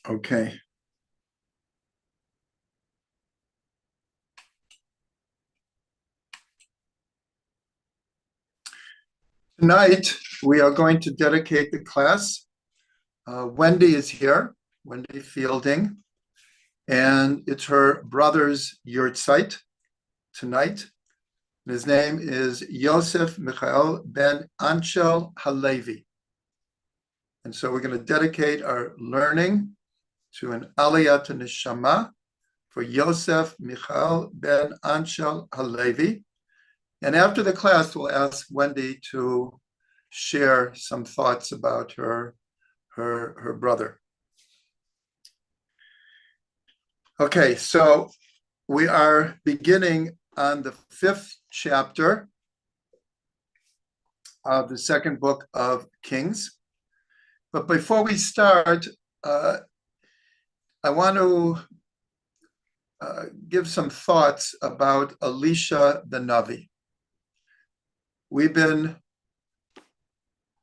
Okay. Tonight, we are going to dedicate the class. Wendy is here, Wendy Fielding, and it's her brother's yahrzeit tonight. His name is Yosef Michael ben Anshel Halevi. And so we're going to dedicate our learning to an Aliyat Neshama for Yosef Michael ben Anshel Halevi. And after the class, we'll ask Wendy to share some thoughts about her brother. Okay, so we are beginning on the 5th chapter of the second book of Kings. But before we start, I want to give some thoughts about Elisha the Navi. We've been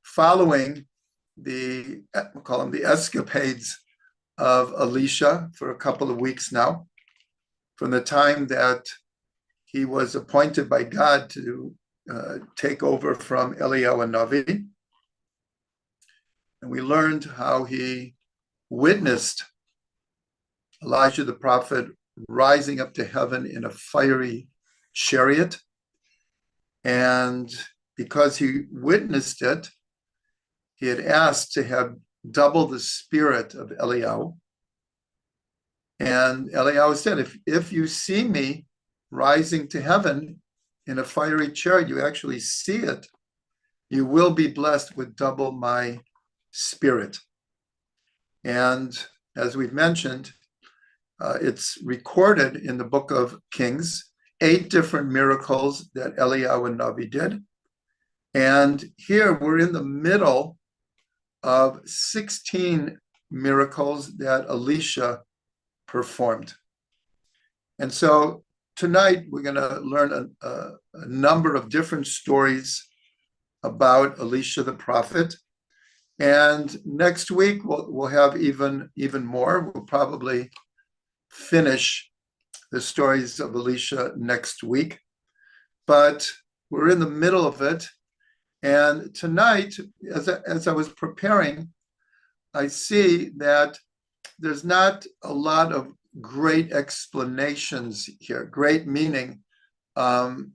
following we'll call them the escapades of Elisha for a couple of weeks now, from the time that he was appointed by God to take over from Eliyahu Navi. And we learned how he witnessed Elijah the prophet rising up to heaven in a fiery chariot. And because he witnessed it, he had asked to have double the spirit of Eliyahu. And Eliyahu said, if you see me rising to heaven in a fiery chariot, you actually see it, you will be blessed with double my spirit. And as we've mentioned, it's recorded in the book of Kings, 8 different miracles that Eliyahu Navi did. And here we're in the middle of 16 miracles that Elisha performed. And so tonight we're going to learn a number of different stories about Elisha the prophet. And next week we'll have even more. We'll probably finish the stories of Elisha next week. But we're in the middle of it. And tonight, as I was preparing, I see that there's not a lot of great explanations here, great meaning. The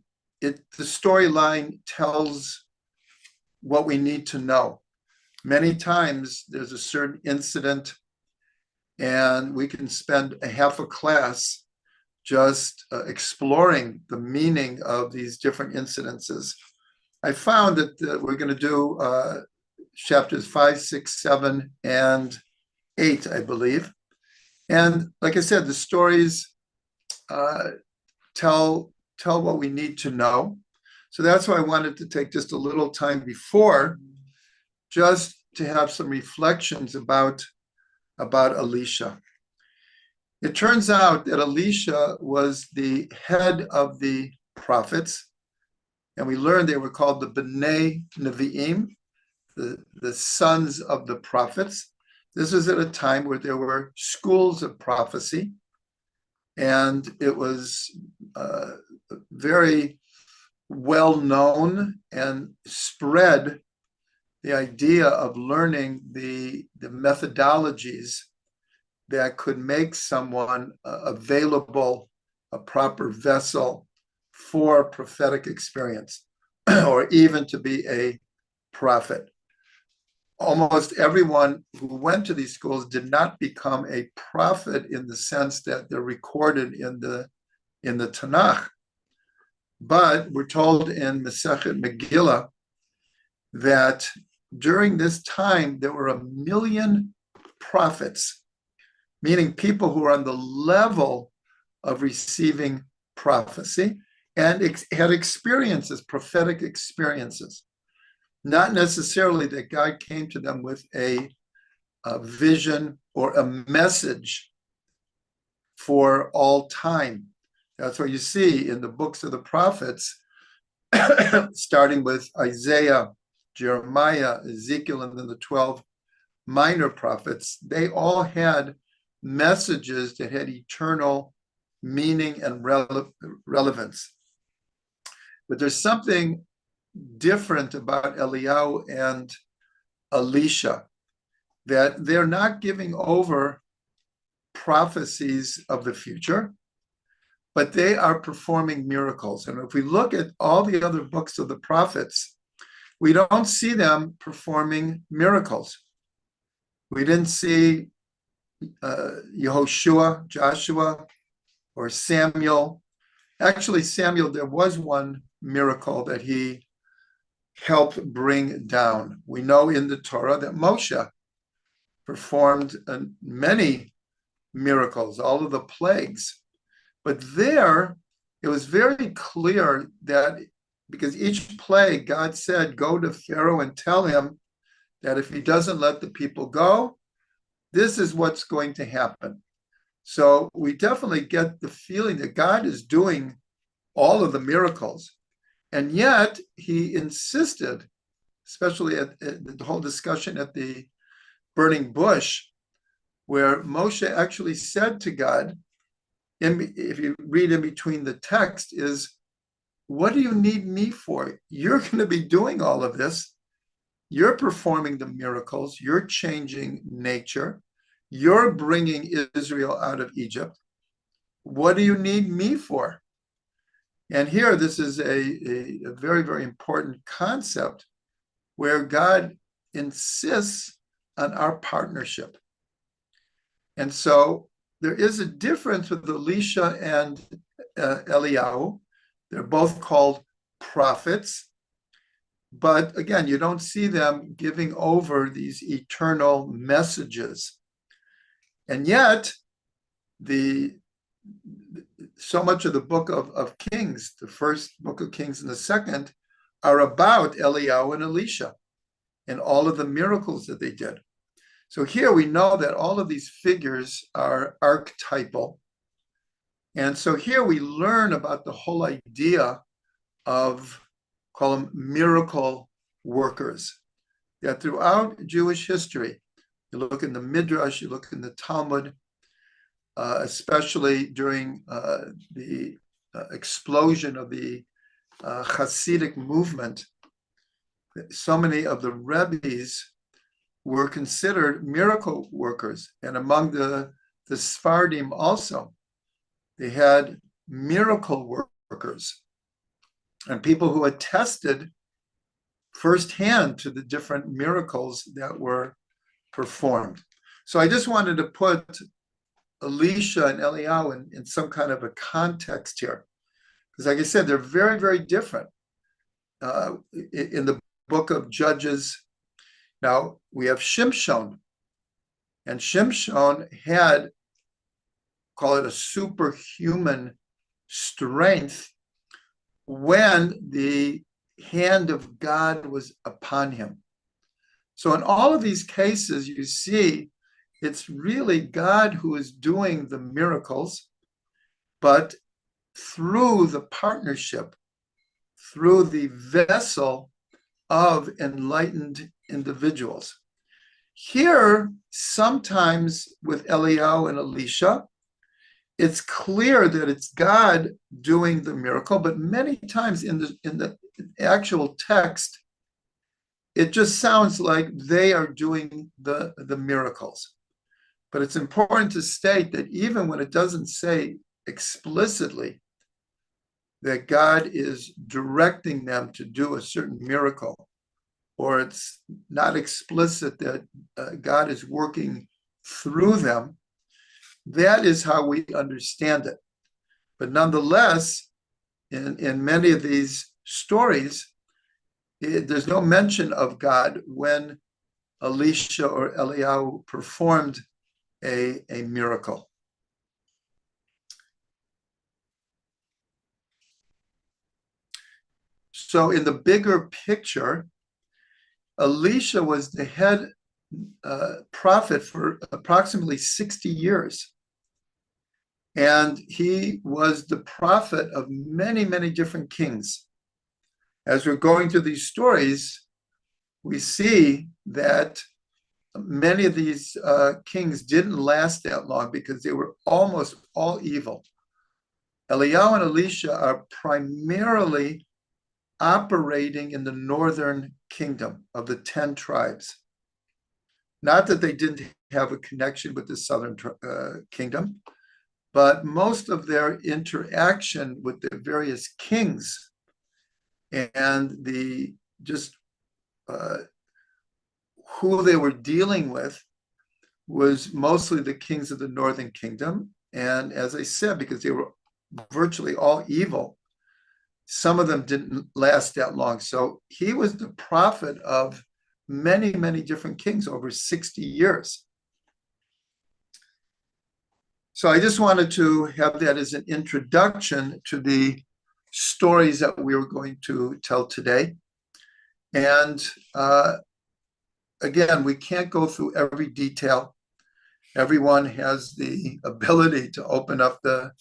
storyline tells what we need to know. Many times there's a certain incident, and we can spend a half a class just exploring the meaning of these different incidences. I found that we're going to do chapters 5, 6, 7, and 8, I believe. And like I said, the stories tell what we need to know. So that's why I wanted to take just a little time before, just to have some reflections about Elisha. It turns out that Elisha was the head of the prophets. And we learned they were called the B'nai Nevi'im, the sons of the prophets. This was at a time where there were schools of prophecy. And it was very well known and spread the idea of learning the methodologies that could make someone available, a proper vessel for prophetic experience, or even to be a prophet. Almost everyone who went to these schools did not become a prophet in the sense that they're recorded in the Tanakh. But we're told in Masechet Megillah that during this time there were 1 million prophets, meaning people who are on the level of receiving prophecy and had experiences, prophetic experiences. Not necessarily that God came to them with a vision or a message for all time. That's what you see in the books of the prophets, starting with Isaiah, Jeremiah, Ezekiel, and then the 12 minor prophets, they all had messages that had eternal meaning and relevance. But there's something different about Eliyahu and Elisha, that they're not giving over prophecies of the future, but they are performing miracles. And if we look at all the other books of the prophets, we don't see them performing miracles. We didn't see Yehoshua, Joshua, or Samuel. Actually, Samuel, there was one miracle that he helped bring down. We know in the Torah that Moshe performed many miracles, all of the plagues. But there, it was very clear that because each plague, God said, go to Pharaoh and tell him that if he doesn't let the people go, this is what's going to happen. So we definitely get the feeling that God is doing all of the miracles. And yet he insisted, especially at the whole discussion at the burning bush, where Moshe actually said to God, if you read in between the text, is, what do you need me for? You're going to be doing all of this. You're performing the miracles. You're changing nature. You're bringing Israel out of Egypt. What do you need me for? And here, this is a very, very important concept where God insists on our partnership. And so there is a difference with Elisha and Eliyahu. They're both called prophets. But again, you don't see them giving over these eternal messages. And yet, so much of the book of Kings, the first book of Kings and the second, are about Eliyahu and Elisha and all of the miracles that they did. So here we know that all of these figures are archetypal. And so here we learn about the whole idea of, call them miracle workers, that throughout Jewish history, you look in the Midrash, you look in the Talmud, especially during the explosion of the Hasidic movement, so many of the Rebbes were considered miracle workers. And among the Sephardim also, they had miracle workers and people who attested firsthand to the different miracles that were performed. So I just wanted to put Elisha and Eliyahu in some kind of a context here. Because like I said, they're very, very different. In the book of Judges, now we have Shimshon. And Shimshon had, call it a superhuman strength when the hand of God was upon him. So in all of these cases, you see it's really God who is doing the miracles, but through the partnership, through the vessel of enlightened individuals. Here, sometimes with Eliyahu and Elisha, it's clear that it's God doing the miracle, but many times in the actual text, it just sounds like they are doing the miracles. But it's important to state that even when it doesn't say explicitly that God is directing them to do a certain miracle, or it's not explicit that God is working through them, that is how we understand it. But nonetheless, in many of these stories, there's no mention of God when Elisha or Eliyahu performed a miracle. So in the bigger picture, Elisha was the head prophet for approximately 60 years. And he was the prophet of many, many different kings. As we're going through these stories, we see that many of these kings didn't last that long because they were almost all evil. Eliyahu and Elisha are primarily operating in the northern kingdom of the 10 tribes. Not that they didn't have a connection with the southern kingdom, but most of their interaction with the various kings and the just who they were dealing with was mostly the kings of the northern kingdom. And as I said, because they were virtually all evil, some of them didn't last that long. So he was the prophet of many, many different kings over 60 years. So I just wanted to have that as an introduction to the stories that we were going to tell today. And again, we can't go through every detail. Everyone has the ability to open up the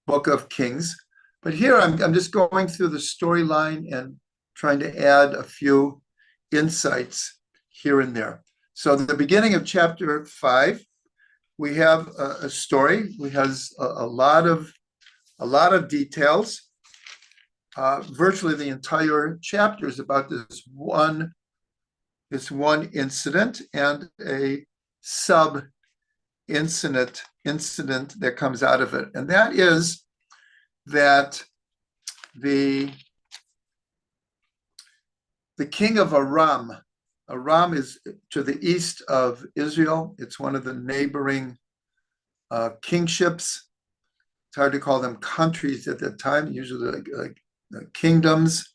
book of Kings. But here I'm just going through the storyline and trying to add a few insights here and there. So at the beginning of chapter 5, we have a story. We has a lot of details. Virtually the entire chapter is about this one incident and a sub incident that comes out of it, and that is that the king of Aram. Aram is to the east of Israel. It's one of the neighboring kingships. It's hard to call them countries at that time, usually like kingdoms.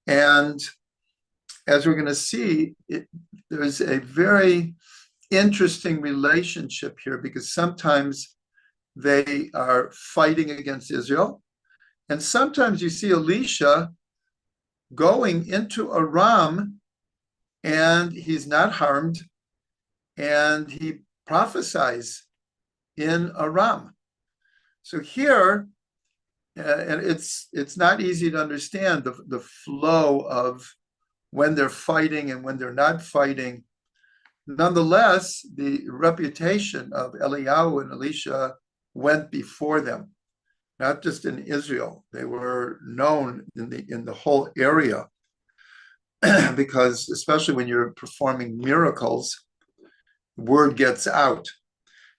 And as we're going to see, there's a very interesting relationship here because sometimes they are fighting against Israel. And sometimes you see Elisha going into Aram and he's not harmed and he prophesies in Aram. So here, and it's not easy to understand the flow of when they're fighting and when they're not fighting. Nonetheless, the reputation of Eliyahu and Elisha went before them, not just in Israel. They were known in the whole area because especially when you're performing miracles, word gets out.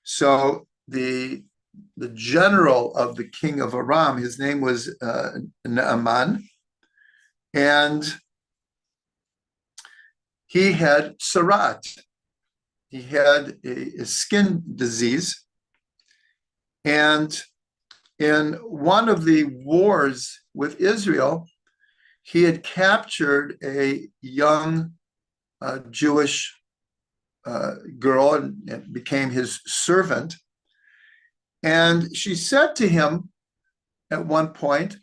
So the general of the king of Aram, his name was Naaman, and he had sarat. He had a skin disease. And in one of the wars with Israel, he had captured a young Jewish girl and became his servant. And she said to him at one point,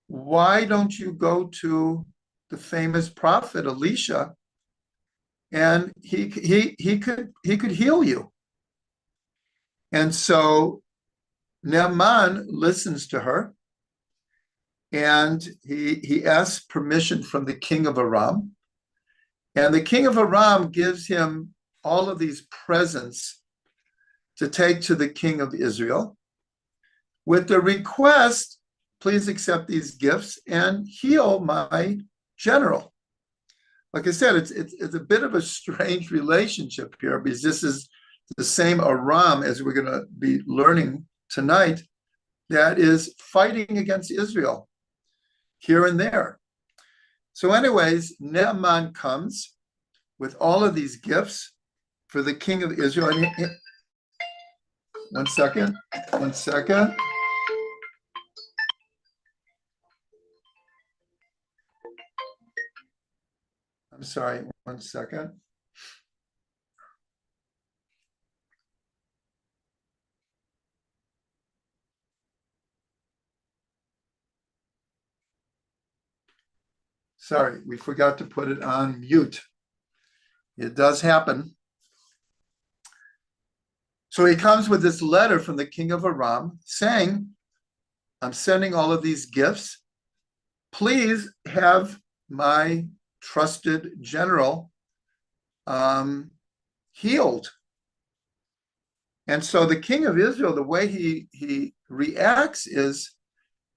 "Why don't you go to the famous prophet Elisha, and he could heal you?" And so Naaman listens to her, and he asks permission from the king of Aram. And the king of Aram gives him all of these presents to take to the king of Israel with the request, "Please accept these gifts and heal my general." Like I said, it's a bit of a strange relationship here because this is the same Aram, as we're going to be learning tonight, that is fighting against Israel here and there. So anyways, Naaman comes with all of these gifts for the king of Israel. One second. I'm sorry, 1 second. Sorry, we forgot to put it on mute. It does happen. So he comes with this letter from the king of Aram saying, "I'm sending all of these gifts. Please have my trusted general healed. And so the king of Israel, the way he reacts is,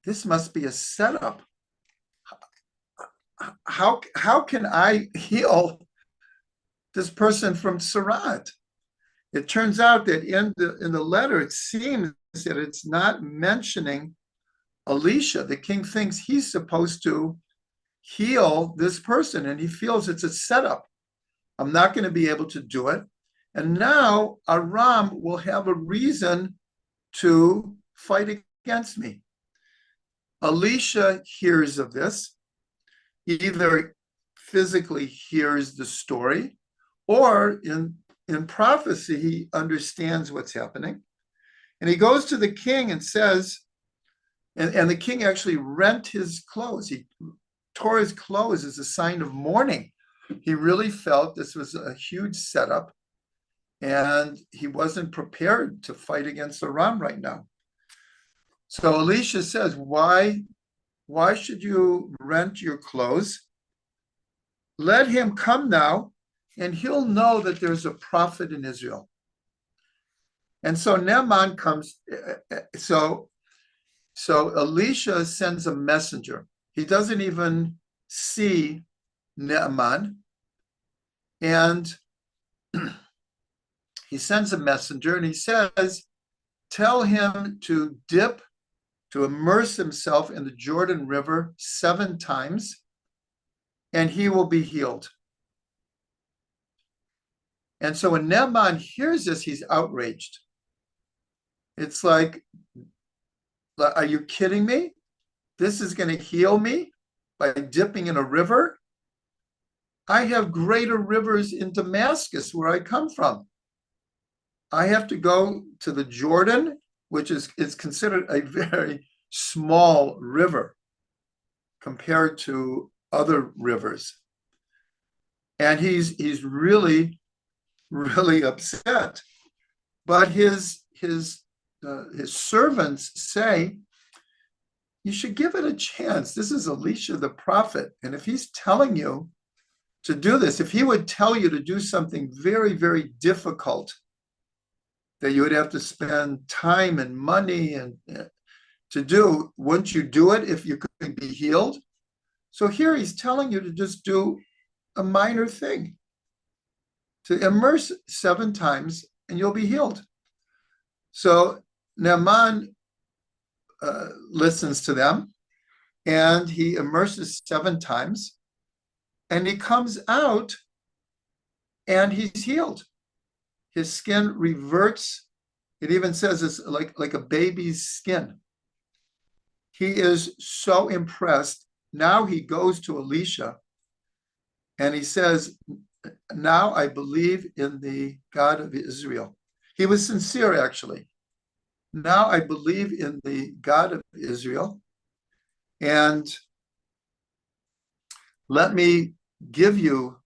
this must be a setup. How can I heal this person from Sarat? It turns out that in the letter, it seems that it's not mentioning Elisha. The king thinks he's supposed to heal this person, and he feels it's a setup. I'm not going to be able to do it. And now Aram will have a reason to fight against me. Elisha hears of this, either physically hears the story, or in prophecy, he understands what's happening. And he goes to the king and says, and the king actually rent his clothes. He tore his clothes as a sign of mourning. He really felt this was a huge setup, and he wasn't prepared to fight against Aram right now. So Elisha says, why should you rent your clothes? Let him come now, and he'll know that there's a prophet in Israel. And so Naaman comes. So Elisha sends a messenger. He doesn't even see Naaman. And he sends a messenger and he says, tell him to immerse himself in the Jordan River 7 times, and he will be healed. And so when Naaman hears this, he's outraged. It's like, are you kidding me? This is going to heal me by dipping in a river? I have greater rivers in Damascus, where I come from. I have to go to the Jordan, which is considered a very small river compared to other rivers. And he's really, really upset. But his servants say, you should give it a chance. This is Elisha the prophet. And if he's telling you to do this, if he would tell you to do something very, very difficult, that you would have to spend time and money and to do, wouldn't you do it if you could be healed? So here he's telling you to just do a minor thing, to immerse 7 times and you'll be healed. So Naaman listens to them, and he immerses 7 times, and he comes out and he's healed. His skin reverts. It even says it's like a baby's skin. He is so impressed. Now he goes to Elisha and he says, now I believe in the God of Israel. He was sincere, actually. Now I believe in the God of Israel, and let me give you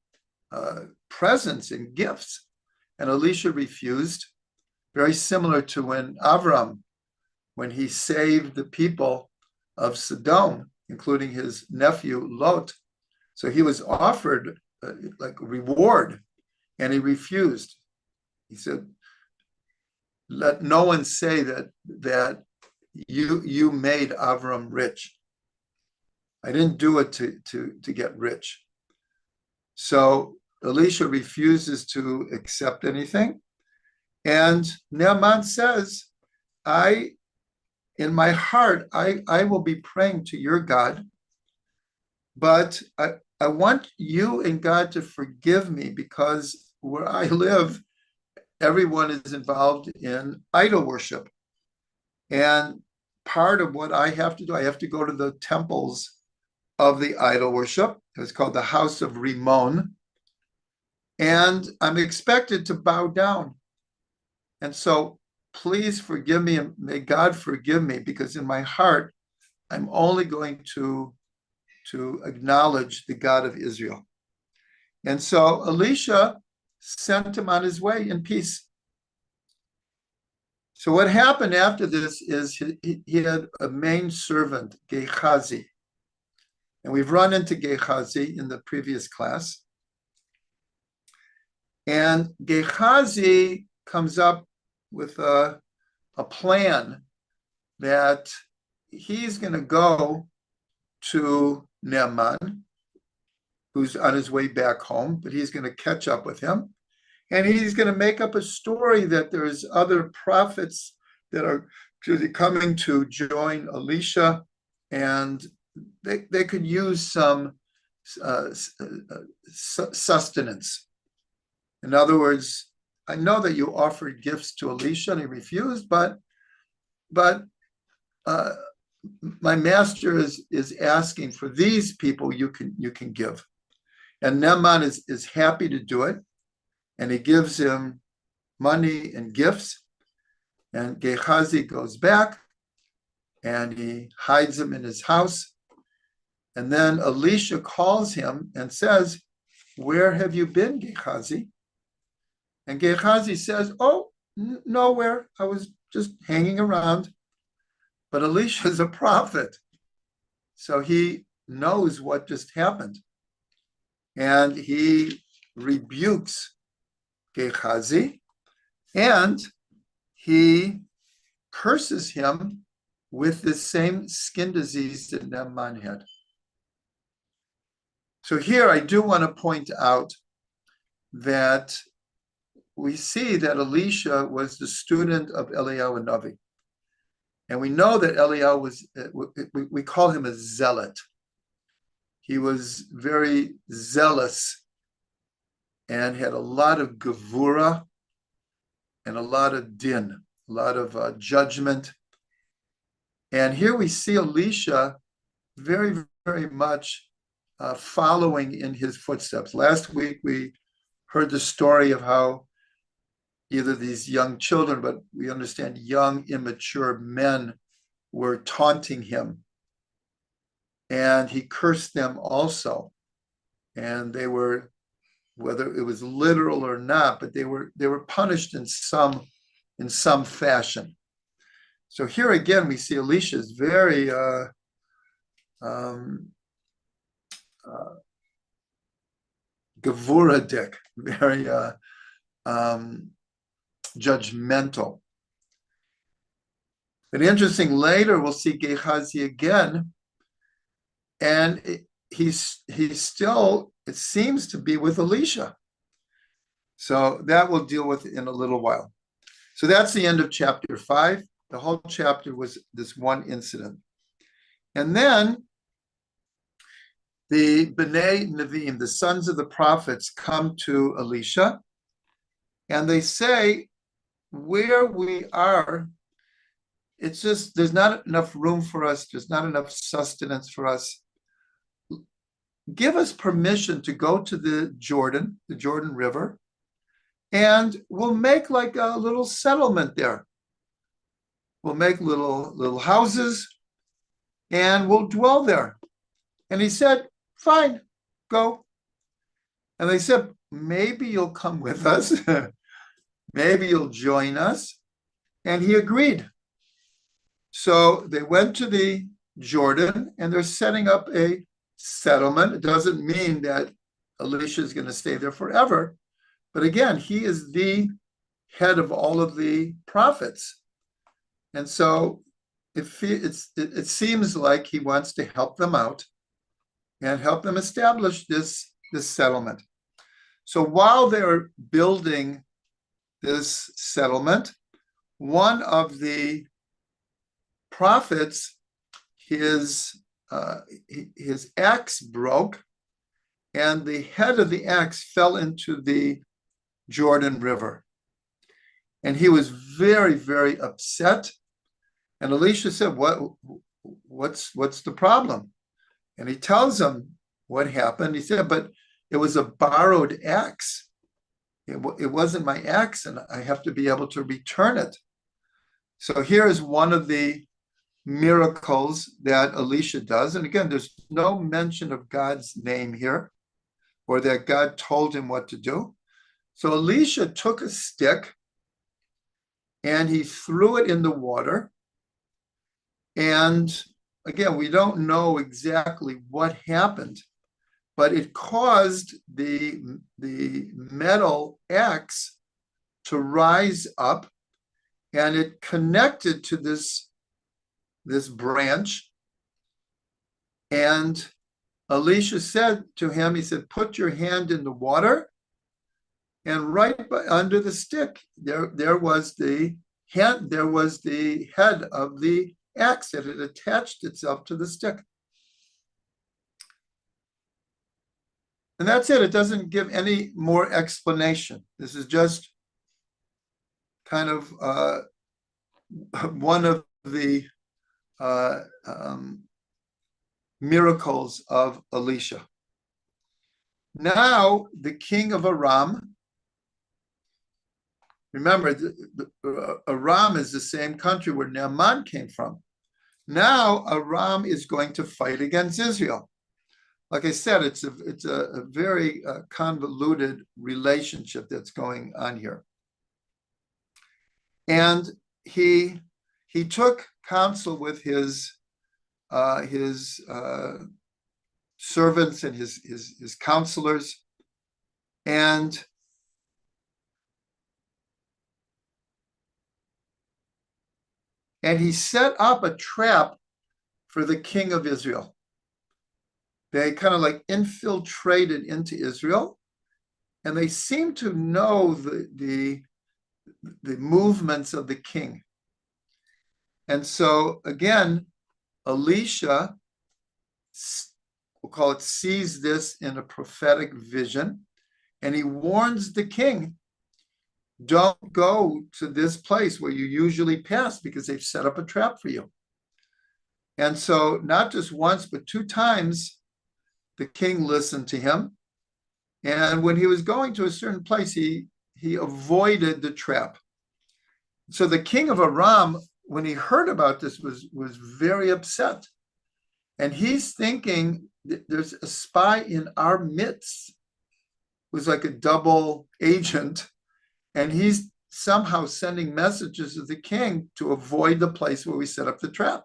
presents and gifts. And Elisha refused, very similar to when Avram, when he saved the people of Sodom, including his nephew Lot. So he was offered like a reward, and he refused. He said, let no one say that you made Avram rich. I didn't do it to get rich. So Elisha refuses to accept anything. And Naaman says, in my heart, I will be praying to your God, but I want you and God to forgive me, because where I live, everyone is involved in idol worship. And part of what I have to do, I have to go to the temples of the idol worship. It's called the House of Rimmon. And I'm expected to bow down. And so please forgive me, and may God forgive me, because in my heart, I'm only going to acknowledge the God of Israel. And so Elisha sent him on his way in peace. So what happened after this is he had a main servant, Gehazi. And we've run into Gehazi in the previous class. And Gehazi comes up with a plan that he's going to go to Naaman, who's on his way back home, but he's going to catch up with him. And he's going to make up a story that there's other prophets that are coming to join Elisha, and they could use some sustenance. In other words, I know that you offered gifts to Elisha and he refused, but my master is asking for these people you can give. And Naaman is happy to do it, and he gives him money and gifts. And Gehazi goes back and he hides him in his house. And then Elisha calls him and says, "Where have you been, Gehazi?" And Gehazi says, "Oh, nowhere. I was just hanging around." But Elisha is a prophet, so he knows what just happened. And he rebukes Gehazi, and he curses him with the same skin disease that Naaman had. So here I do want to point out that we see that Elisha was the student of Eliyahu Navi. And we know that Eliyahu was, we call him a zealot. He was very zealous and had a lot of gevura and a lot of din, a lot of judgment. And here we see Elisha very, very much following in his footsteps. Last week, we heard the story of how either these young children, but we understand young, immature men were taunting him. And he cursed them also. And they were, whether it was literal or not, but they were punished in some fashion. So here again, we see Elisha is very gevuradik, very judgmental. But interesting, later we'll see Gehazi again, and he's still, it seems to be with Elisha. So that we'll deal with in a little while. So that's the end of chapter 5. The whole chapter was this one incident. And then the Bnei Nevi'im, the sons of the prophets, come to Elisha, and they say, where we are, it's just, there's not enough room for us, there's not enough sustenance for us. Give us permission to go to the Jordan River, and we'll make like a little settlement there. We'll make little houses, and we'll dwell there. And he said, fine, go. And they said, maybe you'll come with us. Maybe you'll join us. And he agreed. So they went to the Jordan, and they're setting up a settlement. It doesn't mean that Elisha is going to stay there forever. But again, he is the head of all of the prophets. And so it seems like he wants to help them out and help them establish this settlement. So while they're building this settlement, one of the prophets, his axe broke, and the head of the axe fell into the Jordan River. And he was very, very upset. And Elisha said, what's the problem? And he tells him what happened. He said, but it was a borrowed axe. It wasn't my axe, and I have to be able to return it. So here is one of the miracles that Elisha does. And again, there's no mention of God's name here, or that God told him what to do. So Elisha took a stick and he threw it in the water. And again, we don't know exactly what happened, but it caused the metal axe to rise up, and it connected to this branch. And Elisha said to him, he said, put your hand in the water, and right under the stick, there was the head of the axe that had attached itself to the stick. And that's it. It doesn't give any more explanation. This is just kind of one of the miracles of Elisha. Now, the king of Aram, remember, Aram is the same country where Naaman came from. Now, Aram is going to fight against Israel. Like I said, it's a very convoluted relationship that's going on here. And he took counsel with his servants and his counselors, and he set up a trap for the king of Israel. They kind of like infiltrated into Israel, and they seem to know the movements of the king. And so again, Elisha, we'll call it, sees this in a prophetic vision, and he warns the king, don't go to this place where you usually pass because they've set up a trap for you. And so not just once, but 2 times, the king listened to him. And when he was going to a certain place, he avoided the trap. So the king of Aram, when he heard about this, was very upset. And he's thinking, there's a spy in our midst who's like a double agent, and he's somehow sending messages to the king to avoid the place where we set up the trap.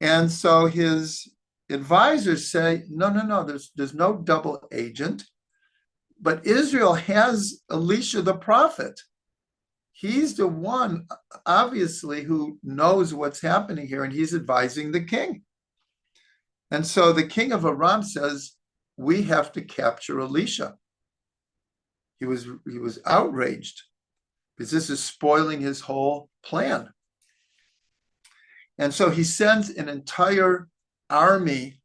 And so his advisors say, no, there's no double agent, but Israel has Elisha the prophet. He's the one, obviously, who knows what's happening here, and he's advising the king. And so the king of Aram says, we have to capture Elisha. He was outraged because this is spoiling his whole plan. And so he sends an entire army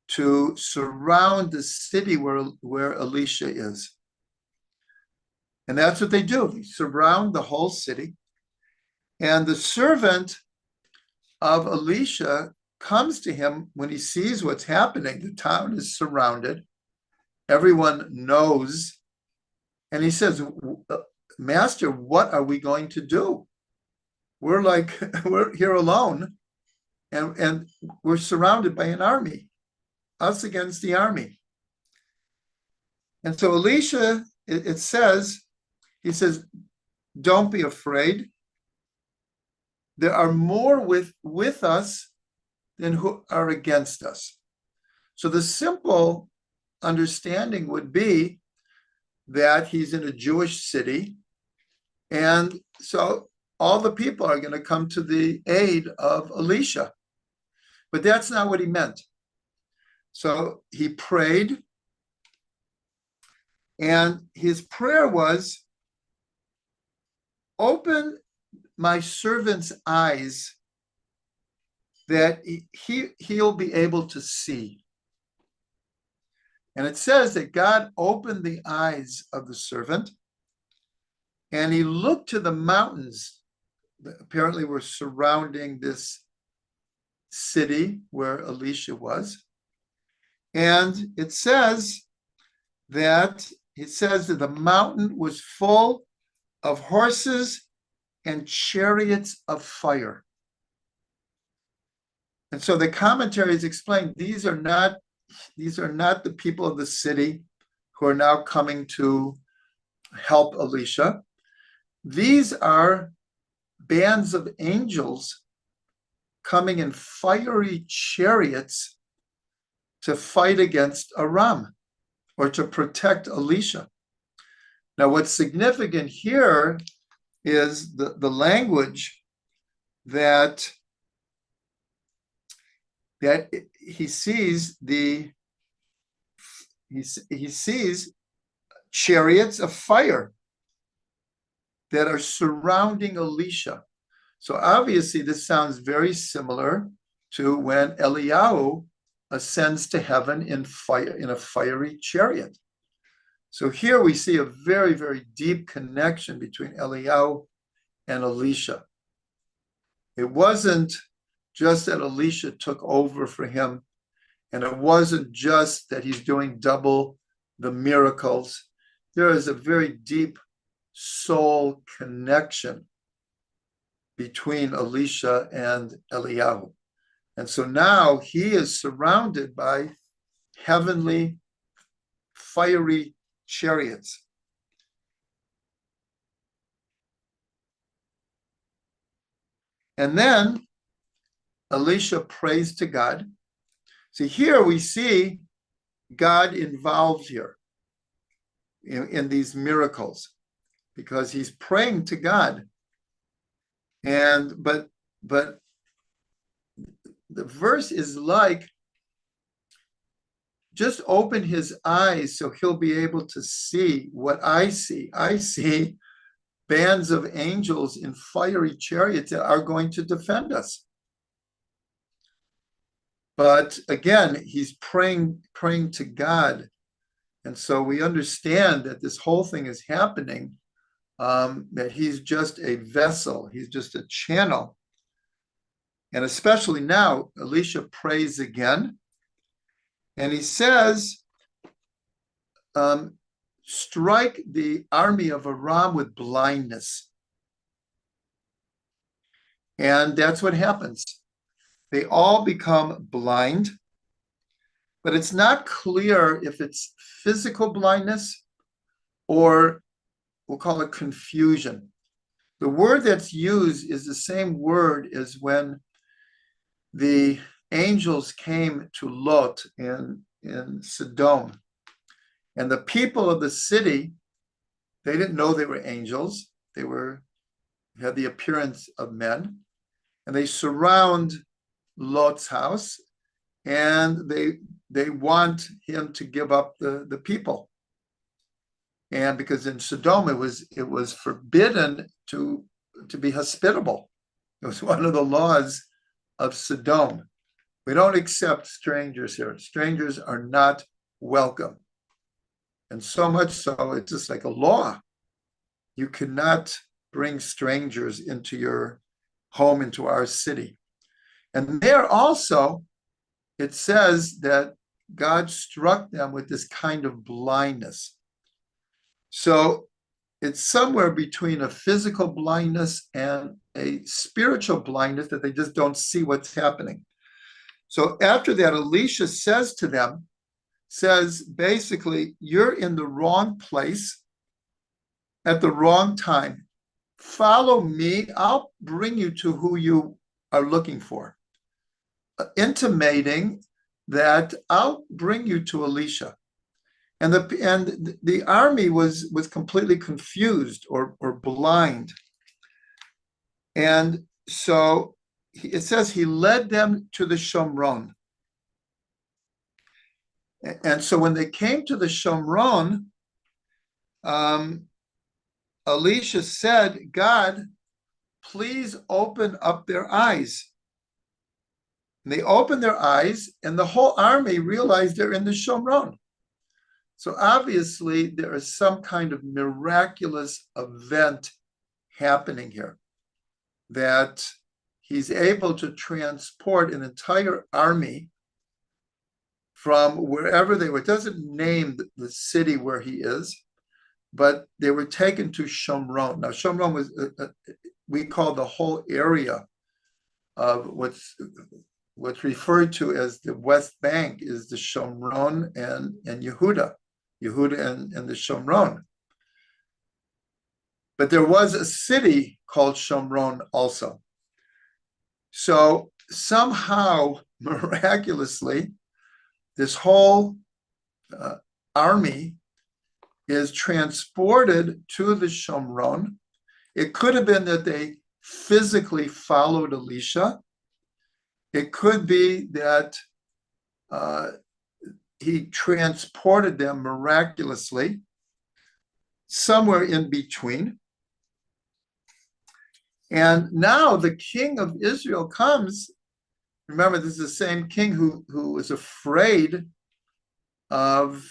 to surround the city where Elisha is. And that's what they do. They surround the whole city. And the servant of Elisha comes to him when he sees what's happening. The town is surrounded. Everyone knows. And he says, Master, what are we going to do? We're here alone, and we're surrounded by an army, us against the army. And so Elisha, it says, he says, don't be afraid. There are more with us than who are against us. So the simple understanding would be that he's in a Jewish city, and so all the people are going to come to the aid of Elisha. But that's not what he meant. So he prayed, and his prayer was, open my servant's eyes that he'll be able to see. And it says that God opened the eyes of the servant, and he looked to the mountains that apparently were surrounding this city where Elisha was. And it says that the mountain was full of horses and chariots of fire. And so the commentaries explain these are not the people of the city who are now coming to help Elisha. These are bands of angels coming in fiery chariots to fight against Aram or to protect Elisha. Now, what's significant here is the language that he sees he sees chariots of fire that are surrounding Elisha. So obviously this sounds very similar to when Eliyahu ascends to heaven in a fiery chariot. So here we see a very, very deep connection between Eliyahu and Elisha. It wasn't just that Elisha took over for him, and it wasn't just that he's doing double the miracles. There is a very deep soul connection between Elisha and Eliyahu. And so now he is surrounded by heavenly fiery chariots. And then Elisha prays to God. See, here we see God involved here in these miracles, because he's praying to God. And but the verse is like, just open his eyes so he'll be able to see what I see. I see bands of angels in fiery chariots that are going to defend us. But again, he's praying to God. And so we understand that this whole thing is happening, that he's just a vessel, he's just a channel. And especially now, Elisha prays again, and he says, strike the army of Aram with blindness. And that's what happens. They all become blind, but it's not clear if it's physical blindness or we'll call it confusion. The word that's used is the same word as when the angels came to Lot in Sodom. And the people of the city, they didn't know they were angels. They had the appearance of men. And they surround Lot's house, and they want him to give up the people. And because in Sodom it was forbidden to be hospitable. It was one of the laws of Sodom. We don't accept strangers here. Strangers are not welcome. And so much so, it's just like a law. You cannot bring strangers into your home, into our city. And there also, it says that God struck them with this kind of blindness. So it's somewhere between a physical blindness and a spiritual blindness, that they just don't see what's happening. So after that, Elisha says to them, basically, you're in the wrong place at the wrong time. Follow me, I'll bring you to who you are looking for. Intimating that I'll bring you to Elisha. And the army was completely confused or blind. And so it says he led them to the Shomron. And so when they came to the Shomron, Elisha said, God, please open up their eyes. And they opened their eyes, and the whole army realized they're in the Shomron. So obviously there is some kind of miraculous event happening here, that he's able to transport an entire army from wherever they were. It doesn't name the city where he is, but they were taken to Shomron. Now, Shomron was, we call the whole area of what's referred to as the West Bank is the Shomron and Yehuda and the Shomron. But there was a city called Shomron also. So somehow, miraculously, this whole army is transported to the Shomron. It could have been that they physically followed Elisha. It could be that he transported them miraculously somewhere in between. And now the king of Israel comes. Remember, this is the same king who was afraid of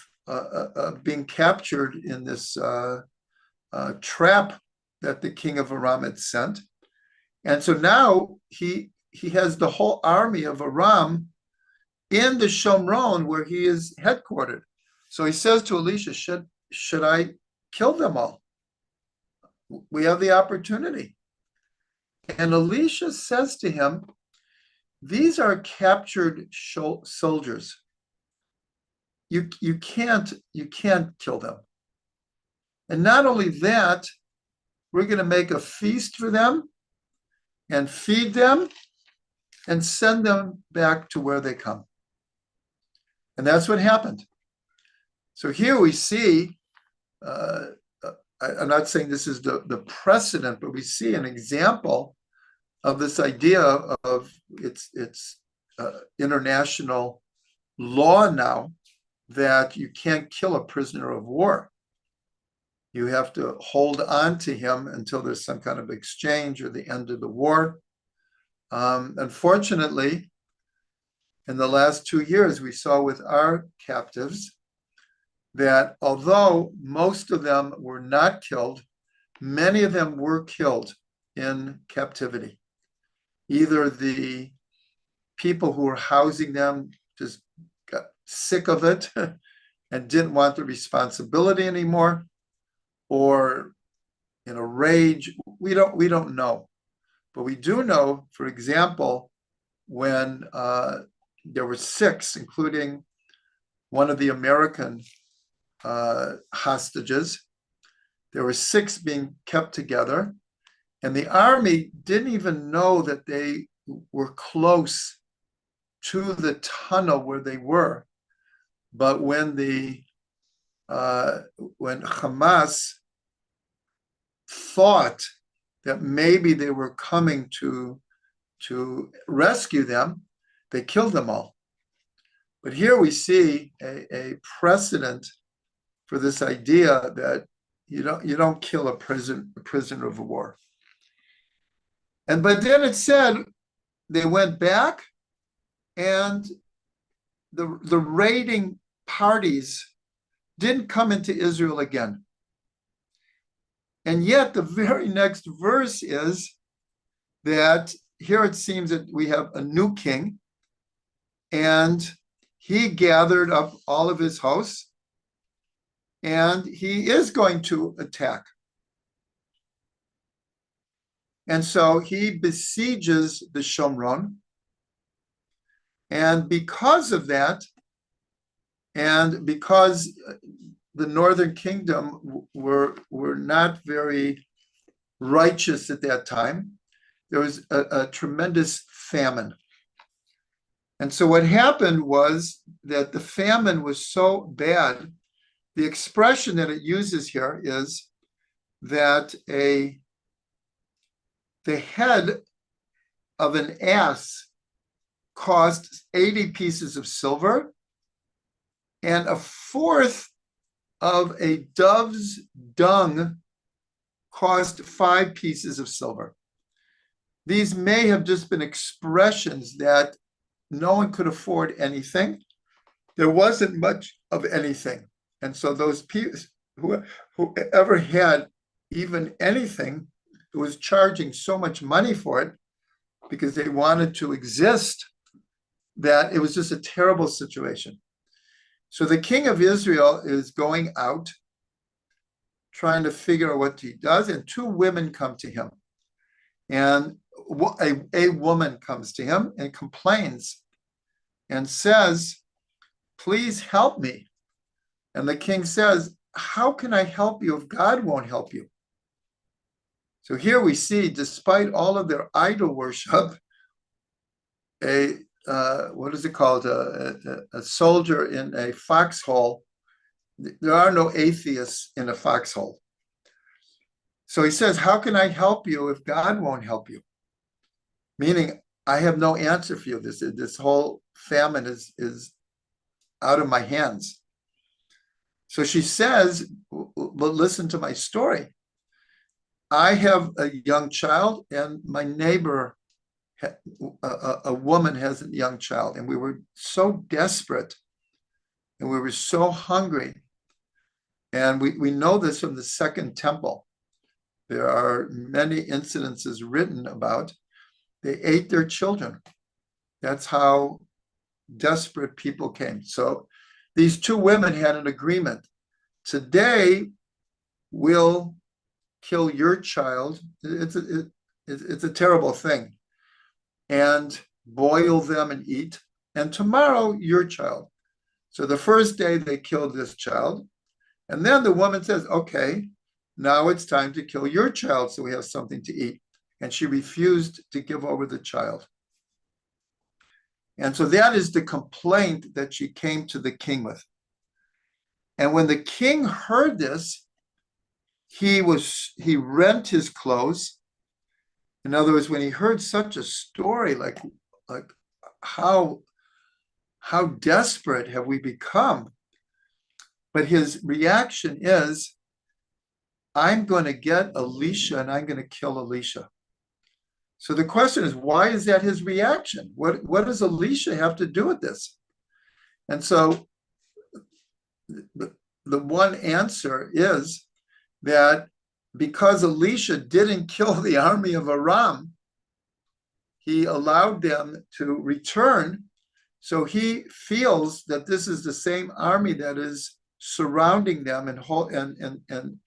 being captured in this trap that the king of Aram had sent. And so now he has the whole army of Aram in the Shomron where he is headquartered. So he says to Elisha, should I kill them all? We have the opportunity. And Elisha says to him, these are captured soldiers. You can't kill them. And not only that, we're going to make a feast for them and feed them and send them back to where they come. And that's what happened. So here we see, I'm not saying this is the precedent, but we see an example of this idea of it's international law now that you can't kill a prisoner of war. You have to hold on to him until there's some kind of exchange or the end of the war. Unfortunately, in the last 2 years, we saw with our captives that although most of them were not killed, many of them were killed in captivity. Either the people who were housing them just got sick of it and didn't want the responsibility anymore, or in a rage. We don't know. But we do know, for example, when there were 6, including one of the American hostages, there were 6 being kept together, and the army didn't even know that they were close to the tunnel where they were. But when Hamas thought that maybe they were coming to rescue them, they killed them all. But here we see a precedent for this idea that you don't kill a prisoner of war. But then it said they went back, and the raiding parties didn't come into Israel again. And yet the very next verse is that here it seems that we have a new king, and he gathered up all of his hosts, and he is going to attack. And so he besieges the Shomron. And because of that, and because the northern kingdom were not very righteous at that time, there was a tremendous famine. And so what happened was that the famine was so bad, the expression that it uses here is that the head of an ass cost 80 pieces of silver, and a fourth of a dove's dung cost 5 pieces of silver. These may have just been expressions that no one could afford anything. There wasn't much of anything. And so those people, whoever had even anything, who was charging so much money for it because they wanted to exist, that it was just a terrible situation. So the king of Israel is going out, trying to figure out what he does, and 2 women come to him. And a woman comes to him and complains and says, "Please help me." And the king says, "How can I help you if God won't help you?" So here we see, despite all of their idol worship, a what is it called? A soldier in a foxhole. There are no atheists in a foxhole. So he says, how can I help you if God won't help you? Meaning, I have no answer for you. This whole famine is out of my hands. So she says, but listen to my story. I have a young child, and my neighbor, a woman, has a young child, and we were so desperate, and we were so hungry. And we know this from the Second Temple. There are many incidences written about. They ate their children. That's how desperate people came. So these two women had an agreement. Today, we'll kill your child. It's a terrible thing. And boil them and eat. And tomorrow, your child. So the first day, they killed this child. And then the woman says, okay, now it's time to kill your child so we have something to eat. And she refused to give over the child. And so that is the complaint that she came to the king with. And when the king heard this, he rent his clothes. In other words, when he heard such a story, like how desperate have we become? But his reaction is, I'm going to get Elisha and I'm going to kill Elisha. So the question is, why is that his reaction? What does Elisha have to do with this? And so the one answer is that because Elisha didn't kill the army of Aram, he allowed them to return. So he feels that this is the same army that is surrounding them and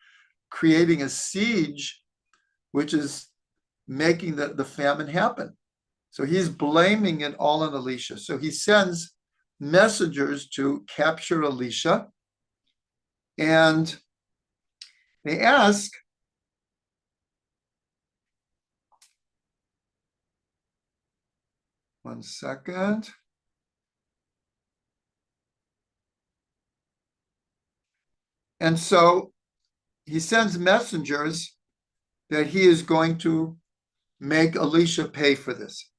creating a siege, which is making the famine happen. So he's blaming it all on Elisha. So he sends messengers to capture Elisha, and they ask, one second. And so he sends messengers that he is going to make Elisha pay for this.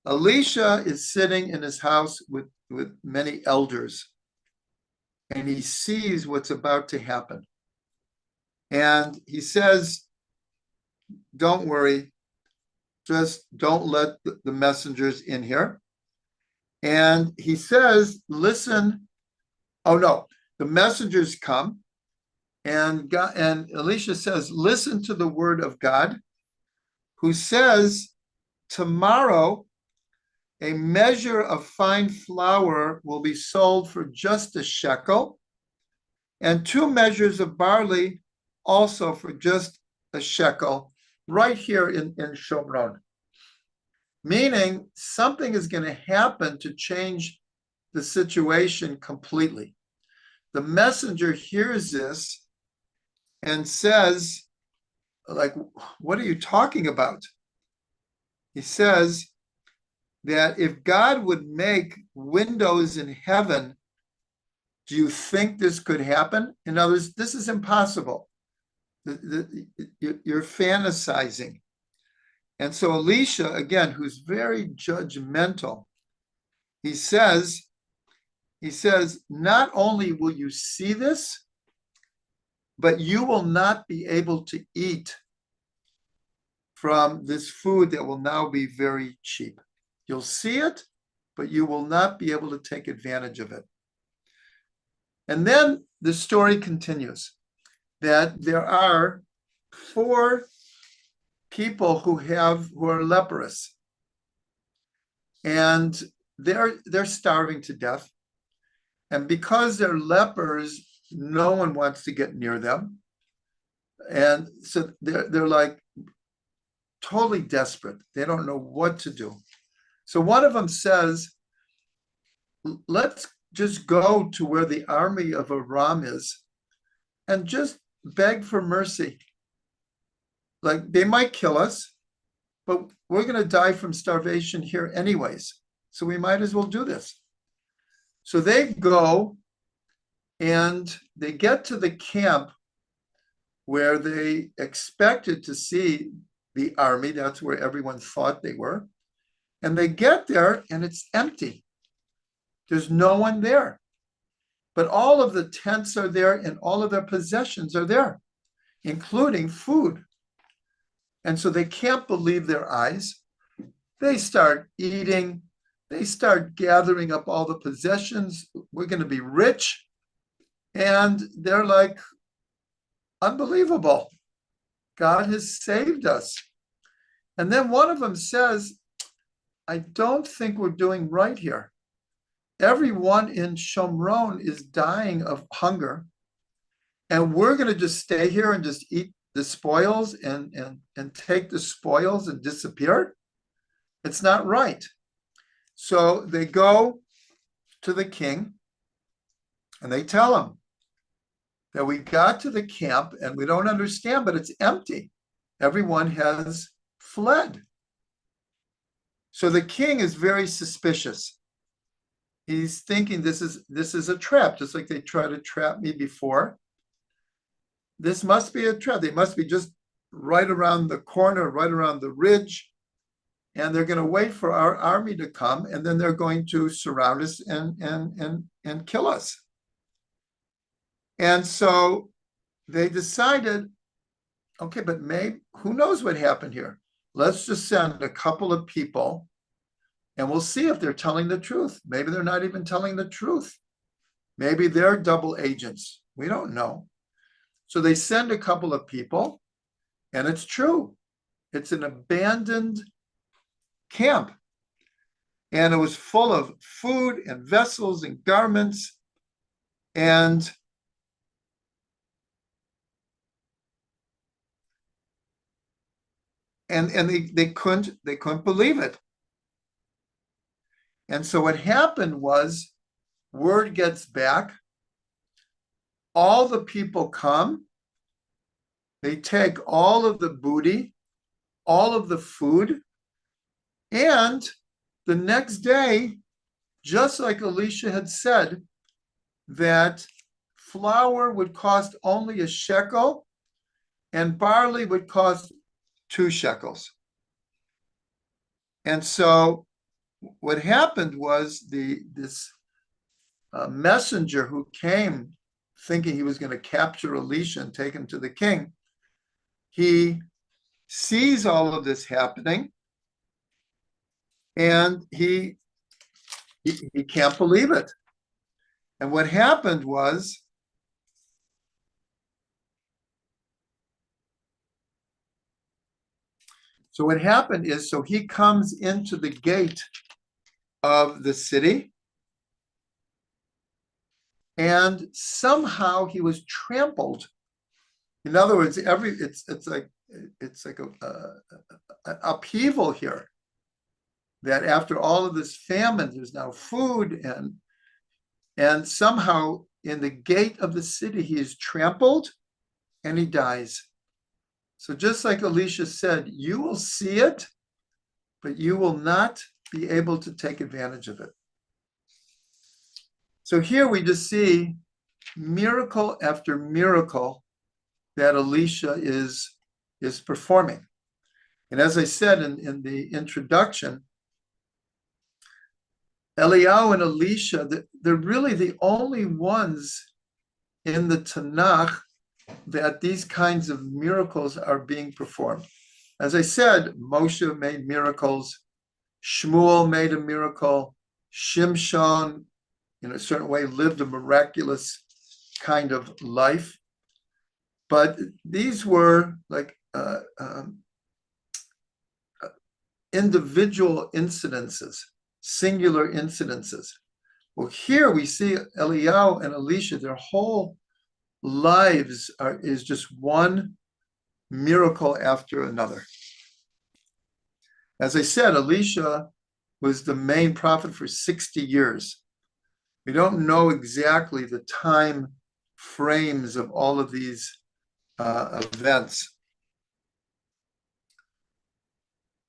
Elisha is sitting in his house with many elders, and he sees what's about to happen. And he says, don't worry, just don't let the messengers in here. And he says, listen, oh no, the messengers come, and Elisha says, listen to the word of God, who says, tomorrow a measure of fine flour will be sold for just a shekel, and 2 measures of barley also for just a shekel, right here in Shomron. Meaning something is going to happen to change the situation completely. The messenger hears this and says, like, what are you talking about? He says that if God would make windows in heaven, do you think this could happen? In other words, this is impossible. You're fantasizing. And so Elisha, again, who's very judgmental, he says, not only will you see this, but you will not be able to eat from this food that will now be very cheap. You'll see it, but you will not be able to take advantage of it. And then the story continues that there are 4 people who are leprous, and they're starving to death. And because they're lepers, no one wants to get near them. And so they're like totally desperate. They don't know what to do. So one of them says, let's just go to where the army of Aram is and just beg for mercy. Like, they might kill us, but we're going to die from starvation here anyways. so we might as well do this. So they go and they get to the camp where they expected to see the army. That's where everyone thought they were. And they get there and it's empty. There's no one there. But all of the tents are there and all of their possessions are there, including food. And so they can't believe their eyes. They start eating. They start gathering up all the possessions. We're going to be rich. And they're like, unbelievable. God has saved us. And then one of them says, I don't think we're doing right here. Everyone in Shomron is dying of hunger. And we're going to just stay here and just eat the spoils and take the spoils and disappear. It's not right. So they go to the king and they tell him that we got to the camp and we don't understand, but it's empty. Everyone has fled. So the king is very suspicious. He's thinking this is a trap, just like they tried to trap me before. This must be a trap. They must be just right around the corner, right around the ridge, and they're going to wait for our army to come, and then they're going to surround us and kill us. And so they decided, okay, but maybe, who knows what happened here? Let's just send a couple of people and we'll see if they're telling the truth. Maybe they're not even telling the truth. Maybe they're double agents. We don't know. So they send a couple of people, and it's true. It's an abandoned camp. And it was full of food and vessels and garments. And they couldn't believe it. And so what happened was, word gets back, all the people come, they take all of the booty, all of the food, and the next day, just like Elisha had said, that flour would cost only a shekel and barley would cost 2 shekels. And so what happened was this messenger who came thinking he was going to capture Elisha and take him to the king, he sees all of this happening and he can't believe it. And what happened was, so he comes into the gate of the city, and somehow he was trampled. In other words, it's like an upheaval here. That after all of this famine, there's now food, and somehow in the gate of the city he is trampled and he dies. So just like Elisha said, you will see it, but you will not be able to take advantage of it. So here we just see miracle after miracle that Elisha is performing. And as I said in the introduction, Eliyahu and Elisha, they're really the only ones in the Tanakh that these kinds of miracles are being performed. As I said, Moshe made miracles, Shmuel made a miracle, Shimshon, in a certain way, lived a miraculous kind of life. But these were like individual incidences, singular incidences. Well, here we see Eliyahu and Elisha, their whole lives is just one miracle after another. As I said, Elisha was the main prophet for 60 years. We don't know exactly the time frames of all of these events.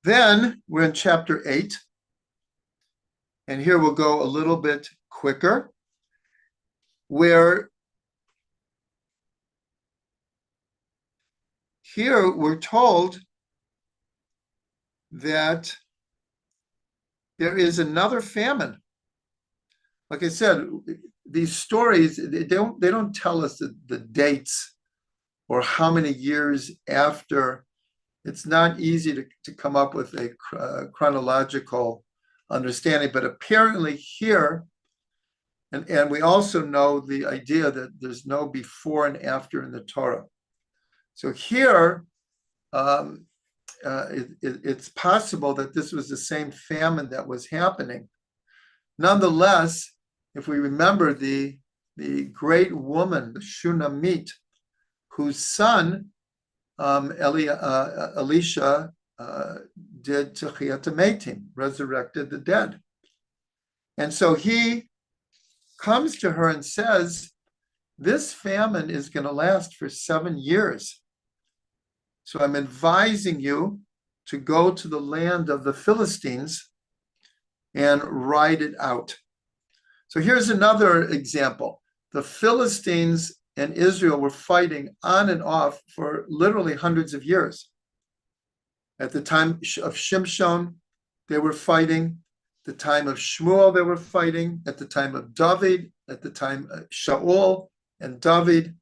Then we're in chapter 8. And here we'll go a little bit quicker, where here we're told that there is another famine. Like I said, these stories, they don't tell us the dates or how many years after. It's not easy to come up with a chronological understanding, but apparently here, and we also know the idea that there's no before and after in the Torah. So here, it's possible that this was the same famine that was happening. Nonetheless, if we remember the great woman, the Shunammite, whose son Elisha did Techiyat Metim, resurrected the dead. And so he comes to her and says, this famine is going to last for 7 years. So I'm advising you to go to the land of the Philistines and ride it out. So here's another example. The Philistines and Israel were fighting on and off for literally hundreds of years. At the time of Shimshon, they were fighting. The time of Shmuel, they were fighting. At the time of David, at the time of Shaul and David.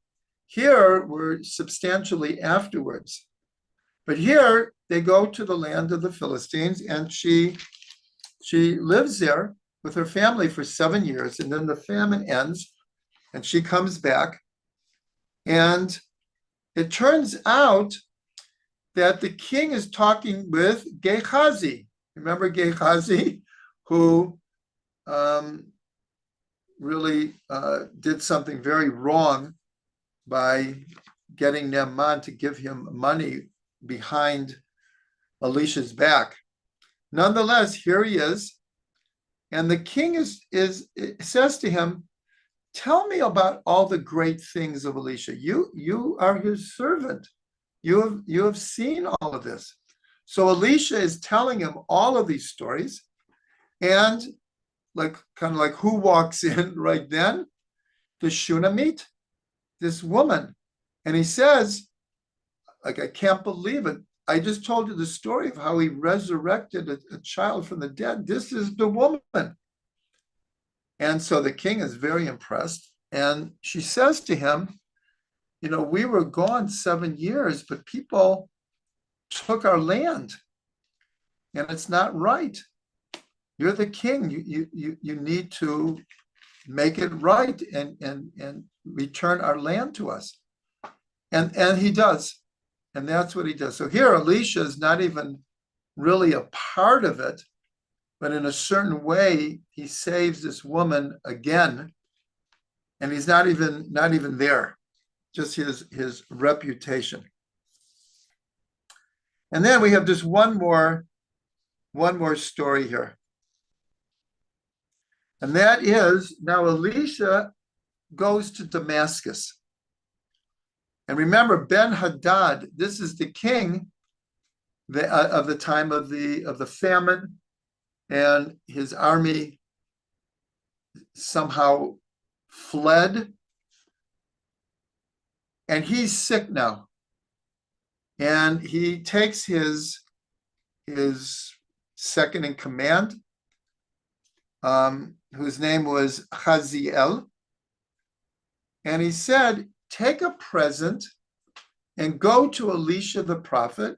Here, we're substantially afterwards. But here, they go to the land of the Philistines, and she lives there with her family for 7 years, and then the famine ends, and she comes back. And it turns out that the king is talking with Gehazi. Remember Gehazi, who really did something very wrong by getting Naaman to give him money behind Elisha's back. Nonetheless, here he is, and the king says to him, tell me about all the great things of Elisha. You are his servant. You have seen all of this. So Elisha is telling him all of these stories, and kind of like who walks in right then? The Shunammite, this woman. And he says, I can't believe it. I just told you the story of how he resurrected a child from the dead. This is the woman. And so the king is very impressed. And she says to him, we were gone 7 years, but people took our land. And it's not right. You're the king. You need to make it right and return our land to us. And he does. And that's what he does. So here, Elisha is not even really a part of it, but in a certain way, he saves this woman again. And he's not even there, just his reputation. And then we have just one more story here. And that is, now Elisha goes to Damascus. And remember, Ben-Hadad, this is the king of the time of the famine, and his army somehow fled. And he's sick now. And he takes his second in command, whose name was Haziel. And he said, take a present and go to Elisha the prophet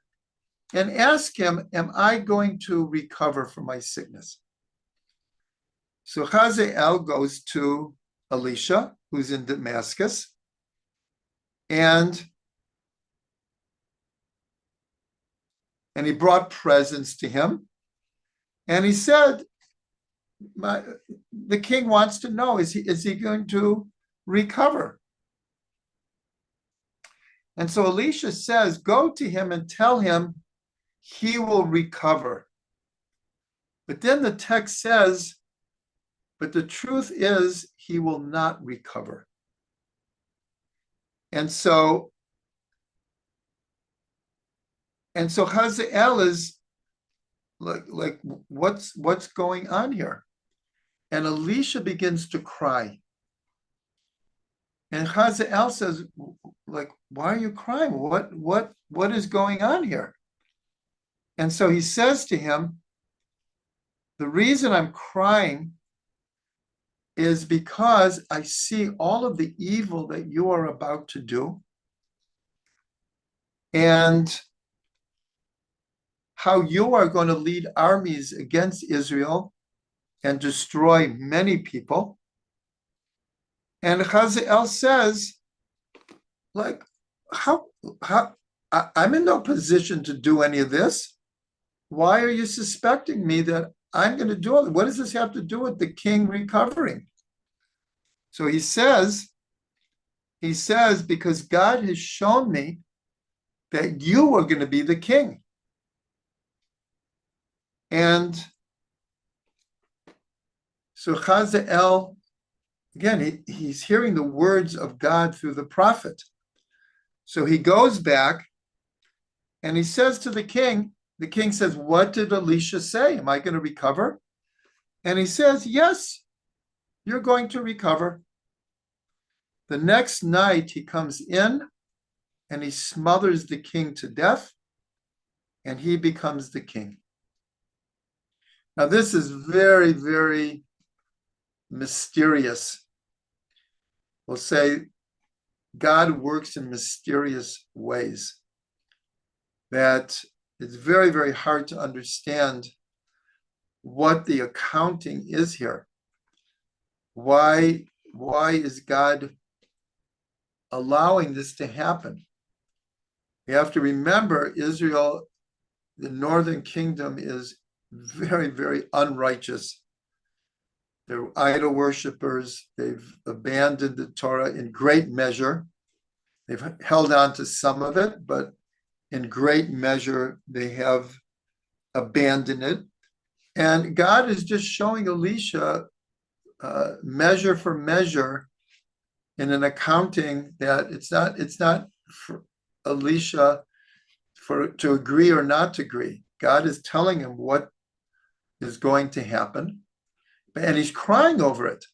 and ask him, am I going to recover from my sickness? So Hazael goes to Elisha, who's in Damascus, and he brought presents to him. And he said, the king wants to know, is he going to recover? And so Elisha says, go to him and tell him he will recover. But then the text says, but the truth is he will not recover. And so Hazael is like what's going on here? And Elisha begins to cry. And Hazael says, like, why are you crying? What is going on here? And so he says to him, the reason I'm crying is because I see all of the evil that you are about to do, and how you are going to lead armies against Israel and destroy many people. And Hazael says, like, how I'm in no position to do any of this. Why are you suspecting me that I'm going to do it? What does this have to do with the king recovering? So he says, because God has shown me that you are going to be the king. And so Hazael, again, he's hearing the words of God through the prophet. So he goes back and he says to the king says, what did Elisha say? Am I going to recover? And he says, yes, you're going to recover. The next night he comes in and he smothers the king to death, and he becomes the king. Now, this is very, very mysterious. We'll say God works in mysterious ways that it's very, very hard to understand what the accounting is here. Why is God allowing this to happen? You have to remember, Israel, the northern kingdom, is very, very unrighteous. They're idol worshipers. They've abandoned the Torah in great measure. They've held on to some of it, but in great measure, they have abandoned it. And God is just showing Elisha measure for measure in an accounting that it's not for Elisha to agree or not to agree. God is telling him what is going to happen, and he's crying over it.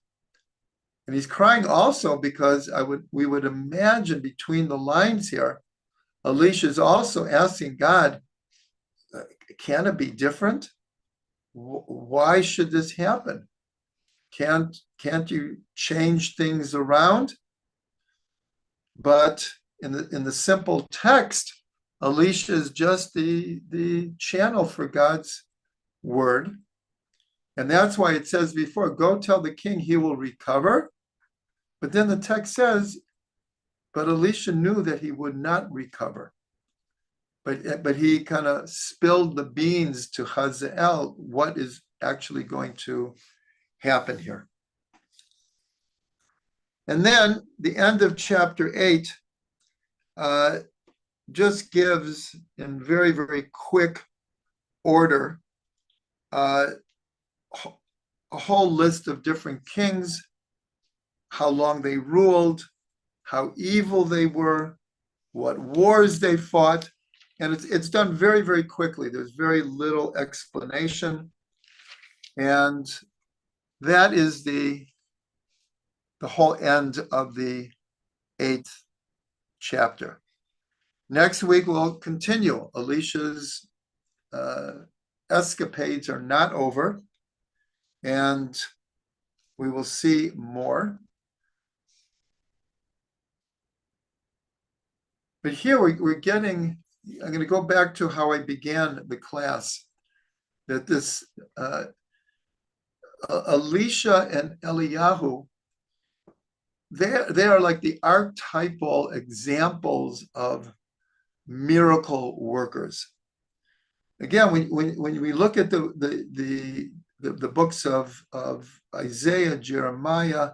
And he's crying also because we would imagine between the lines here, Elisha is also asking God, can it be different? Why should this happen? Can't you change things around? But in the simple text, Elisha is just the channel for God's word. And that's why it says before, go tell the king he will recover. But then the text says, but Elisha knew that he would not recover. But he kind of spilled the beans to Hazael, what is actually going to happen here. And then the end of chapter 8 just gives, in very, very quick order, a whole list of different kings, how long they ruled, how evil they were, what wars they fought. And it's done very, very quickly. There's very little explanation. And that is the whole end of the 8th chapter. Next week, we'll continue. Elisha's escapades are not over, and we will see more. But here we're getting, I'm going to go back to how I began the class, that this Elisha and Eliyahu, they are like the archetypal examples of miracle workers. Again, when we look at the books of Isaiah, Jeremiah,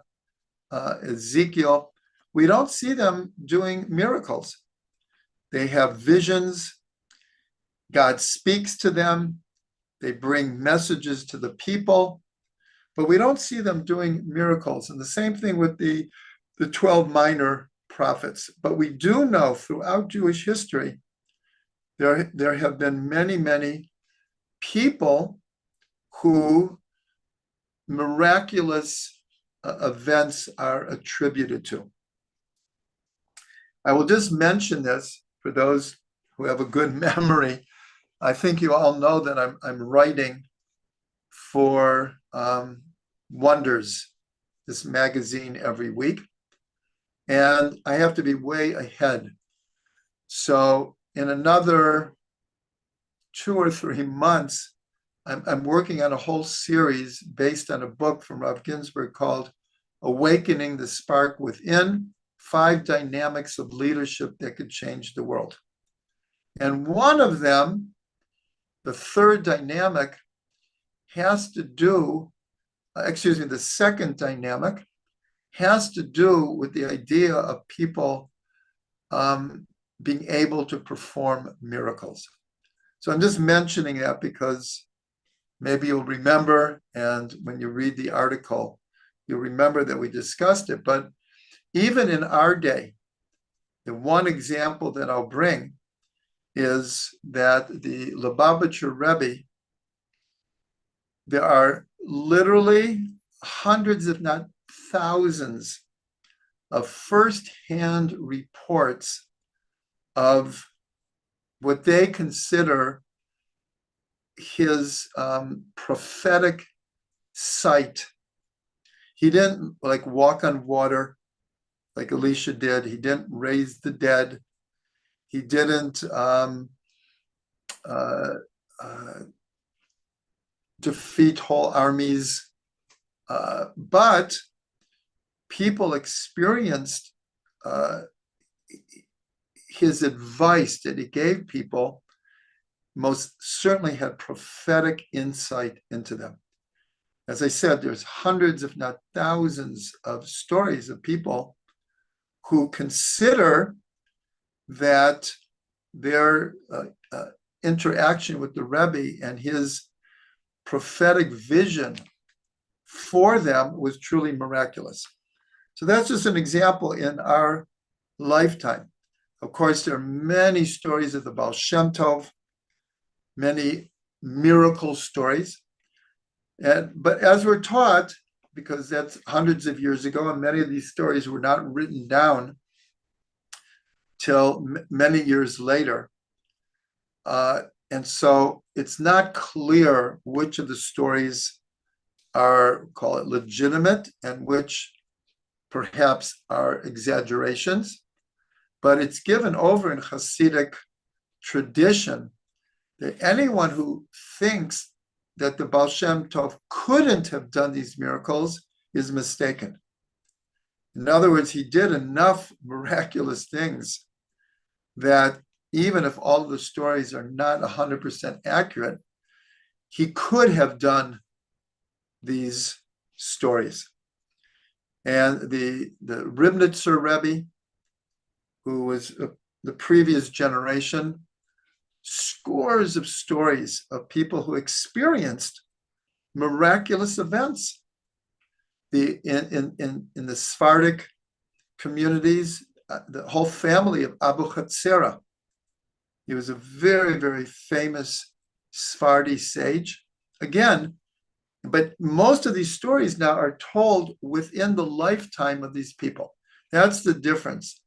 Ezekiel, we don't see them doing miracles. They have visions. God speaks to them. They bring messages to the people, but we don't see them doing miracles. And the same thing with the 12 minor prophets. But we do know throughout Jewish history, there have been many, many people who miraculous events are attributed to. I will just mention this for those who have a good memory. I think you all know that I'm writing for Wonders, this magazine, every week, and I have to be way ahead. So in another 2 or 3 months, I'm working on a whole series based on a book from Rav Ginsburg called Awakening the Spark Within: 5 Dynamics of Leadership That Could Change the World. And one of them, the third dynamic, has to do, the second dynamic has to do with the idea of people being able to perform miracles. So I'm just mentioning that because maybe you'll remember, and when you read the article, you'll remember that we discussed it. But even in our day, the one example that I'll bring is that the Lubavitcher Rebbe, there are literally hundreds, if not thousands, of first-hand reports of what they consider his prophetic sight. He didn't like walk on water like Elisha did. He didn't raise the dead. He didn't defeat whole armies. But people experienced his advice that he gave people most certainly had prophetic insight into them. As I said, there's hundreds, if not thousands, of stories of people who consider that their interaction with the Rebbe and his prophetic vision for them was truly miraculous. So that's just an example in our lifetime. Of course, there are many stories of the Baal Shem Tov, many miracle stories. But as we're taught, because that's hundreds of years ago, and many of these stories were not written down till many years later. And so it's not clear which of the stories are, call it, legitimate and which perhaps are exaggerations. But it's given over in Hasidic tradition that anyone who thinks that the Baal Shem Tov couldn't have done these miracles is mistaken. In other words, he did enough miraculous things that even if all of the stories are not 100% accurate, he could have done these stories. And the Ribnitzer Rebbe, who was the previous generation, scores of stories of people who experienced miraculous events. In the Sephardic communities, the whole family of Abu Chatzera, he was a very, very famous Sephardi sage. Again, but most of these stories now are told within the lifetime of these people. That's the difference.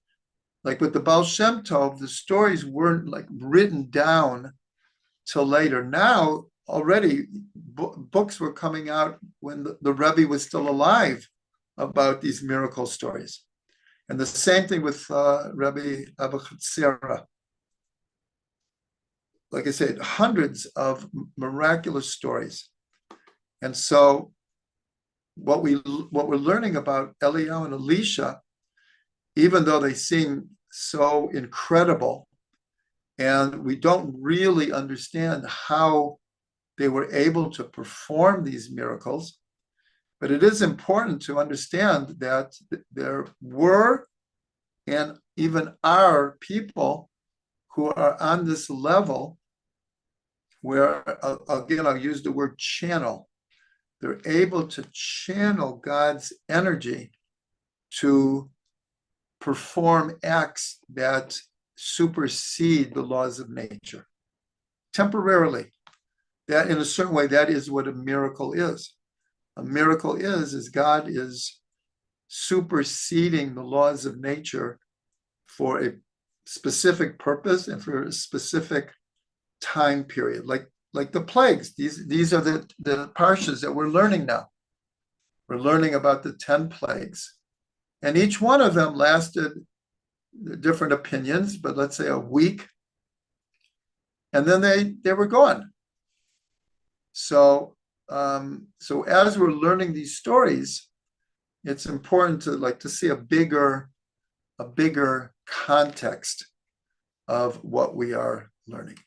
Like with the Baal Shem Tov, the stories weren't like written down till later. Now, already books were coming out when the Rebbe was still alive about these miracle stories. And the same thing with Rebbe Abu Chatzera. Like I said, hundreds of miraculous stories. And so what we're learning about Eliyahu and Elisha, even though they seem so incredible, and we don't really understand how they were able to perform these miracles, but it is important to understand that there were and even are people who are on this level where, again, I'll use the word channel. They're able to channel God's energy to perform acts that supersede the laws of nature temporarily. That, in a certain way, that is what a miracle is. a miracle is God is superseding the laws of nature for a specific purpose and for a specific time period, like the plagues. These are the parshas that we're learning now. We're learning about the 10 plagues, and each one of them lasted different opinions, but let's say a week, and then they were gone. So as we're learning these stories, it's important to see a bigger context of what we are learning.